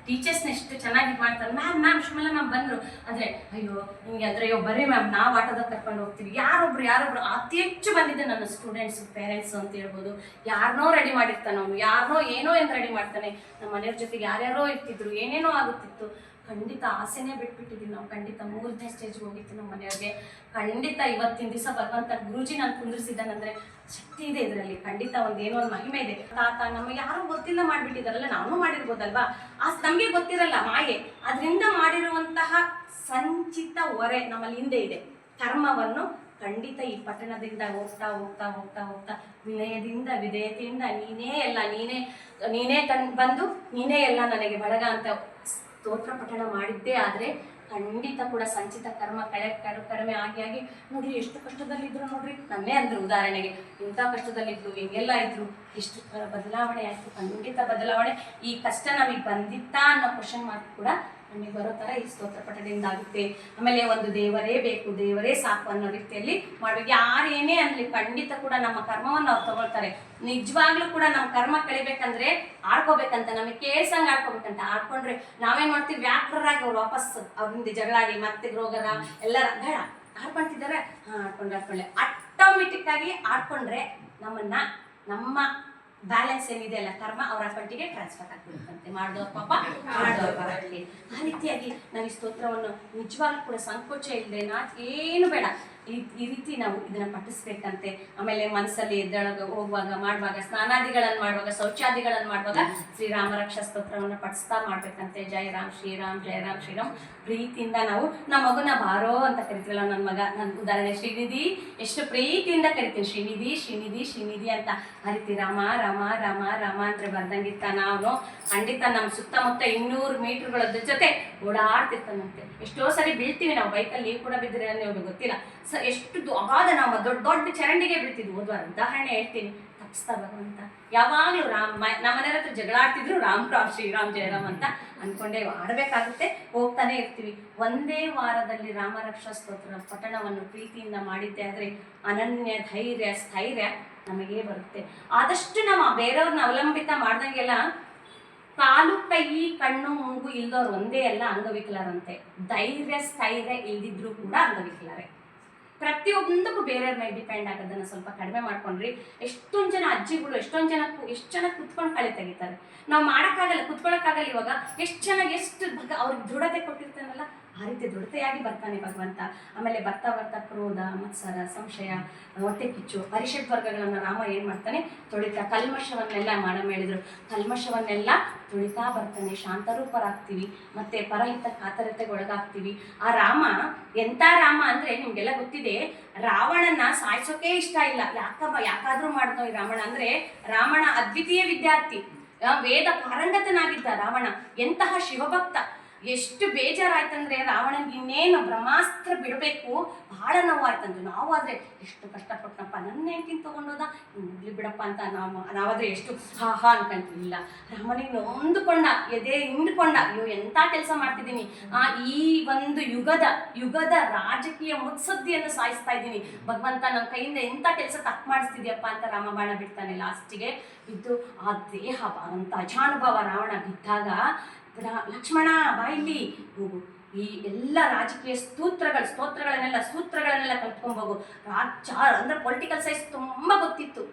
ಟೀಚರ್ಸ್ನ ಎಷ್ಟು ಚೆನ್ನಾಗಿ ಮಾಡ್ತಾರೆ. ಮ್ಯಾಮ್ ಶಿಮಲಾ ಮ್ಯಾಮ್ ಬಂದರು ಅಂದರೆ ಅಯ್ಯೋ ಹಿಂಗೆ ಅಂದರೆ ಅಯ್ಯೋ ಬರ್ರಿ ಮ್ಯಾಮ್ ನಾವು ಆಟೋದಾಗ ಕರ್ಕೊಂಡು ಹೋಗ್ತೀವಿ. ಯಾರೊಬ್ರು ಅತಿ ಹೆಚ್ಚು ಬಂದಿದ್ದೆ ನನ್ನ ಸ್ಟೂಡೆಂಟ್ಸು ಪೇರೆಂಟ್ಸು ಅಂತ ಹೇಳ್ಬೋದು. ಯಾರನ್ನೋ ರೆಡಿ ಮಾಡಿರ್ತಾನೆ ಅವನು, ಯಾರನ್ನೋ ಏನೋ ಎಂದು ರೆಡಿ ಮಾಡ್ತಾನೆ. ನಮ್ಮ ಮನೆಯವ್ರ ಜೊತೆಗೆ ಯಾರ್ಯಾರೋ ಇರ್ತಿದ್ರು, ಏನೇನೋ ಆಗುತ್ತಿತ್ತು. ಖಂಡಿತ ಆಸೆನೇ ಬಿಟ್ಬಿಟ್ಟಿದ್ದೀವಿ ನಾವು. ಖಂಡಿತ 3ನೇ ಸ್ಟೇಜ್ಗೆ ಹೋಗಿತ್ತು ನಮ್ಮ ಮನೆಯವ್ರಿಗೆ. ಖಂಡಿತ ಇವತ್ತಿನ ದಿವಸ ಭಗವಂತ ಗುರೂಜಿ ನಾನು ಕುಂದಿರಿಸಿದ್ದಾನಂದ್ರೆ ಶಕ್ತಿ ಇದೆ ಇದರಲ್ಲಿ. ಖಂಡಿತ ಏನೋ ಒಂದು ಮಹಿಮೆ ಇದೆ. ತಾತ ನಮಗೆ ಯಾರು ಗೊತ್ತಿಲ್ಲ ಮಾಡಿಬಿಟ್ಟಿದಾರಲ್ಲ, ನಾವು ಮಾಡಿರ್ಬೋದಲ್ವಾ, ನಮಗೆ ಗೊತ್ತಿರಲ್ಲ ಮಾಯೆ. ಅದರಿಂದ ಮಾಡಿರುವಂತಹ ಸಂಚಿತ ಹೊರೆ ನಮ್ಮಲ್ಲಿ ಹಿಂದೆ ಇದೆ. ಕರ್ಮವನ್ನು ಖಂಡಿತ ಈ ಪಟ್ಟಣದಿಂದ ಹೋಗ್ತಾ ಹೋಗ್ತಾ ಹೋಗ್ತಾ ಹೋಗ್ತಾ ವಿನಯದಿಂದ ವಿಧೇಯತೆಯಿಂದ ನೀನೇ ಬಂದು ನೀನೇ ಎಲ್ಲ ನನಗೆ ಬಳಗ ಅಂತ ಸ್ತೋತ್ರ ಪಠಣ ಮಾಡಿದ್ದೇ ಆದರೆ ಖಂಡಿತ ಕೂಡ ಸಂಚಿತ ಕರ್ಮ ಕಡಿಮೆ ಆಗಿ ನೋಡ್ರಿ ಎಷ್ಟು ಕಷ್ಟದಲ್ಲಿದ್ರು. ನೋಡ್ರಿ ನನ್ನೇ ಅಂದ್ರು ಉದಾಹರಣೆಗೆ, ಇಂಥ ಕಷ್ಟದಲ್ಲಿದ್ರು, ಹಿಂಗೆಲ್ಲ ಇದ್ರು, ಎಷ್ಟು ಬದಲಾವಣೆ ಆಯಿತು. ಖಂಡಿತ ಬದಲಾವಣೆ. ಈ ಕಷ್ಟ ನಮಗೆ ಬಂದಿತ್ತಾ ಅನ್ನೋ ಕ್ವಶನ್ ಮಾರ್ಕ್ ಕೂಡ ನಮಗೆ ಬರೋ ಥರ ಈ ಸ್ತೋತ್ರ ಪಠಣದಿಂದ ಆಗುತ್ತೆ. ಆಮೇಲೆ ಒಂದು ದೇವರೇ ಬೇಕು, ದೇವರೇ ಸಾಕು ಅನ್ನೋ ರೀತಿಯಲ್ಲಿ ಮಾಡ್ಬೇಕು. ಯಾರು ಏನೇ ಅನ್ನಲಿ ಖಂಡಿತ ಕೂಡ ನಮ್ಮ ಕರ್ಮವನ್ನು ಅವ್ರು ತಗೊಳ್ತಾರೆ. ನಿಜವಾಗ್ಲೂ ಕೂಡ ನಮ್ಮ ಕರ್ಮ ಕಳಿಬೇಕಂದ್ರೆ ಆಡ್ಕೋಬೇಕಂತ, ನಮಗೆ ಕೇಳ್ಸಂಗೆ ಆಡ್ಕೋಬೇಕಂತ. ಆಡ್ಕೊಂಡ್ರೆ ನಾವೇನು ಮಾಡ್ತೀವಿ, ವ್ಯಾಪ್ರರಾಗಿ ಅವ್ರು ವಾಪಸ್ ಅವ್ರಿಂದ ಜಗಳಾಡಿ ಮತ್ತೆ ರೋಗರ ಎಲ್ಲರ ಬೇಡ ಆಡ್ಕೊಳ್ತಿದ್ದಾರೆ. ಆಡ್ಕೊಂಡ್ರೆ ಆಟೋಮೆಟಿಕ್ ಆಗಿ ಆಡ್ಕೊಂಡ್ರೆ ನಮ್ಮ ಬ್ಯಾಲೆನ್ಸ್ ಏನಿದೆ ಅಲ್ಲ ಕರ್ಮ ಅವರ ಅಕೌಂಟಿಗೆ ಟ್ರಾನ್ಸ್ಫರ್ ಆಗ್ಬಿಡುತ್ತಂತೆ. ಮಾಡಿದವ್ರ ಪಾಪ ಮಾಡಿದವ್ರ ಬರಲಿ. ಆ ರೀತಿಯಾಗಿ ನಾವು ಈ ಸ್ತೋತ್ರವನ್ನು ನಿಜವಾಗ್ಲೂ ಕೂಡ ಸಂಕೋಚ ಇಲ್ಲದೆ ಏನು ಬೇಡ ಈ ರೀತಿ ನಾವು ಇದನ್ನ ಪಠಿಸ್ಬೇಕಂತೆ. ಆಮೇಲೆ ಮನಸ್ಸಲ್ಲಿ ಹೋಗುವಾಗ ಮಾಡುವಾಗ ಸ್ನಾನಾದಿಗಳನ್ನು ಮಾಡುವಾಗ ಶೌಚಾದಿಗಳನ್ನು ಮಾಡುವಾಗ ಶ್ರೀರಾಮ ರಕ್ಷಾ ಸ್ತೋತ್ರವನ್ನು ಪಠಿಸ್ತಾ ಮಾಡ್ಬೇಕಂತೆ. ಜಯ ರಾಮ್ ಶ್ರೀರಾಮ್ ಜಯ ರಾಮ್ ಶ್ರೀರಾಮ್. ಪ್ರೀತಿಯಿಂದ ನಾವು ನಮ್ಮ ಮಗುನ ಬಾರೋ ಅಂತ ಕರಿತೀವಲ್ಲ, ನನ್ನ ಮಗ ನನ್ನ ಉದಾಹರಣೆ ಶ್ರೀನಿಧಿ, ಎಷ್ಟು ಪ್ರೀತಿಯಿಂದ ಕರಿತೀನಿ ಶ್ರೀನಿಧಿ ಶ್ರೀನಿಧಿ ಶ್ರೀನಿಧಿ ಅಂತ. ಆ ರೀತಿ ರಾಮ ರಾಮ ರಾಮ ರಾಮ ಅಂತ ಬರ್ದಂಗಿರ್ತ ನಾವು ಖಂಡಿತ ನಮ್ಮ ಸುತ್ತಮುತ್ತ 200 ಮೀಟರ್ಗಳ ಜೊತೆ ಓಡಾಡ್ತಿರ್ತಾನಂತೆ. ಎಷ್ಟೋ ಸರಿ ಬೀಳ್ತೀವಿ ನಾವು ಬೈಕಲ್ಲಿ. ನೀವು ಕೂಡ ಬಿದ್ದರೆ ನಿಮಗೆ ಗೊತ್ತಿಲ್ಲ. ಎಷ್ಟು ಅಗಾಧ ನಾವು ದೊಡ್ಡ ಚರಂಡಿಗೆ ಬೀಳ್ತಿದ್ವಿ. ಉದಾಹರಣೆ ಹೇಳ್ತೀನಿ, ತಪ್ಪಿಸ್ತಾ ಭಗವಂತ. ಯಾವಾಗಲೂ ನಮ್ಮ ಮನೆಯವ್ರ ಹತ್ರ ಜಗಳಾಡ್ತಿದ್ರು ರಾಮ್ ರಾಮ್ ಶ್ರೀರಾಮ್ ಜಯರಾಮ್ ಅಂತ ಅನ್ಕೊಂಡೇ ಆಡಬೇಕಾಗುತ್ತೆ, ಹೋಗ್ತಾನೆ ಇರ್ತೀವಿ. ಒಂದೇ ವಾರದಲ್ಲಿ ರಾಮರಕ್ಷಾ ಸ್ತೋತ್ರ ಪಠಣವನ್ನು ಪ್ರೀತಿಯಿಂದ ಮಾಡಿದ್ದೆ ಆದರೆ ಅನನ್ಯ ಧೈರ್ಯ ಸ್ಥೈರ್ಯ ನಮಗೇ ಬರುತ್ತೆ. ಆದಷ್ಟು ನಾವು ಬೇರೆಯವ್ರನ್ನ ಅವಲಂಬಿತ ಮಾಡ್ದಂಗೆಲ್ಲ ಕಾಲು ಕೈ ಕಣ್ಣು ಮೂಗು ಇಲ್ದವ್ರು ಒಂದೇ ಎಲ್ಲ ಅಂಗವಿಕಲರಂತೆ. ಧೈರ್ಯ ಸ್ಥೈರ್ಯ ಇಲ್ದಿದ್ರು ಕೂಡ ಅಂಗವಿಕಲರೇ. ಪ್ರತಿಯೊಂದಕ್ಕೂ ಬೇರೆಯವ್ರ ಮೇಲೆ ಡಿಪೆಂಡ್ ಆಗೋದನ್ನು ಸ್ವಲ್ಪ ಕಡಿಮೆ ಮಾಡ್ಕೊಂಡ್ರಿ. ಎಷ್ಟೊಂದು ಜನ ಅಜ್ಜಿಗಳು ಎಷ್ಟು ಚೆನ್ನಾಗಿ ಕುತ್ಕೊಂಡು ಕಳೆ ತೆಗಿತಾರೆ. ನಾವು ಮಾಡೋಕ್ಕಾಗಲ್ಲ, ಕುತ್ಕೊಳ್ಳೋಕ್ಕಾಗಲ್ಲ. ಇವಾಗ ಎಷ್ಟು ಚೆನ್ನಾಗಿ ಅವ್ರಿಗೆ ದೃಢತೆ ಕೊಟ್ಟಿರ್ತಾನಲ್ಲ, ಆ ರೀತಿ ದೃಢತೆಯಾಗಿ ಬರ್ತಾನೆ ಭಗವಂತ. ಆಮೇಲೆ ಬರ್ತಾ ಬರ್ತಾ ಕ್ರೋಧ, ಮತ್ಸರ, ಸಂಶಯ, ಹೊಟ್ಟೆ ಕಿಚ್ಚು, ಪರಿಷತ್ ವರ್ಗಗಳನ್ನು ರಾಮ ಏನು ಮಾಡ್ತಾನೆ ತೊಳಿತಾ, ಕಲ್ಮಶವನ್ನೆಲ್ಲ ಹೇಳಿದ್ರು, ಕಲ್ಮಶವನ್ನೆಲ್ಲ ತೊಳಿತಾ ಬರ್ತಾನೆ. ಶಾಂತರೂಪರಾಗ್ತೀವಿ, ಮತ್ತೆ ಪರಹಿತ ಕಾತರತೆಗೆ ಒಳಗಾಗ್ತೀವಿ. ಆ ರಾಮ ಎಂಥ ರಾಮ ಅಂದರೆ ನಿಮಗೆಲ್ಲ ಗೊತ್ತಿದೆ. ರಾವಣನ ಸಾಯಿಸೋಕೆ ಇಷ್ಟ ಇಲ್ಲ. ಯಾಕಾದ್ರೂ ಮಾಡಿದೋ ಈ ರಾವಣ ಅಂದರೆ, ರಾವಣ ಅದ್ವಿತೀಯ ವಿದ್ಯಾರ್ಥಿ, ವೇದ ಪಾರಂಗತನಾಗಿದ್ದ ರಾವಣ, ಎಂತಹ ಶಿವಭಕ್ತ. ಎಷ್ಟು ಬೇಜಾರಾಯ್ತಂದ್ರೆ ರಾವಣನಿಗೆ ಇನ್ನೇನು ಬ್ರಹ್ಮಾಸ್ತ್ರ ಬಿಡಬೇಕು, ಬಹಳ ನೋವಾಯ್ತಂದು. ನಾವು ಆದರೆ ಎಷ್ಟು ಕಷ್ಟಪಟ್ಟನಪ್ಪ, ನನ್ನ ಹೆಂಡತಿನ ತೊಗೊಂಡೋದ, ಮುಗ್ಲಿ ಬಿಡಪ್ಪ ಅಂತ ನಾವಾದರೆ ಎಷ್ಟು ಹಾ ಅನ್ಕೊಂತೀವಿಲ್ಲ. ರಾಮನಿಗೆ ನೊಂದುಕೊಂಡ, ಎದೆ ಹಿಂಡ್ಕೊಂಡ, ಅಯ್ಯೋ ಎಂಥ ಕೆಲಸ ಮಾಡ್ತಿದ್ದೀನಿ, ಈ ಒಂದು ಯುಗದ ರಾಜಕೀಯ ಮುತ್ಸದ್ದಿಯನ್ನು ಸಾಯಿಸ್ತಾ ಇದ್ದೀನಿ ಭಗವಂತ, ನಮ್ಮ ಕೈಯಿಂದ ಎಂಥ ಕೆಲಸ ತಪ್ಪು ಮಾಡಿಸ್ತಿದ್ಯಪ್ಪ ಅಂತ ರಾಮ ಬಾಣ ಬಿಡ್ತಾನೆ. ಲಾಸ್ಟಿಗೆ ಬಿದ್ದು ಆ ದೇಹ ಅಂತ ಅಜಾನುಭವ ರಾವಣ ಬಿದ್ದಾಗ, ಲಕ್ಷ್ಮಣ ಬಾಯಿಲಿ ಹೋಗು, ಈ ಎಲ್ಲ ರಾಜಕೀಯ ಸೂತ್ರಗಳನ್ನೆಲ್ಲ ಕಲ್ತ್ಕೊಂಬೋಗು. ಅಂದ್ರೆ ಪೊಲಿಟಿಕಲ್ ಸೈನ್ಸ್ ತುಂಬ ಗೊತ್ತಿತ್ತು.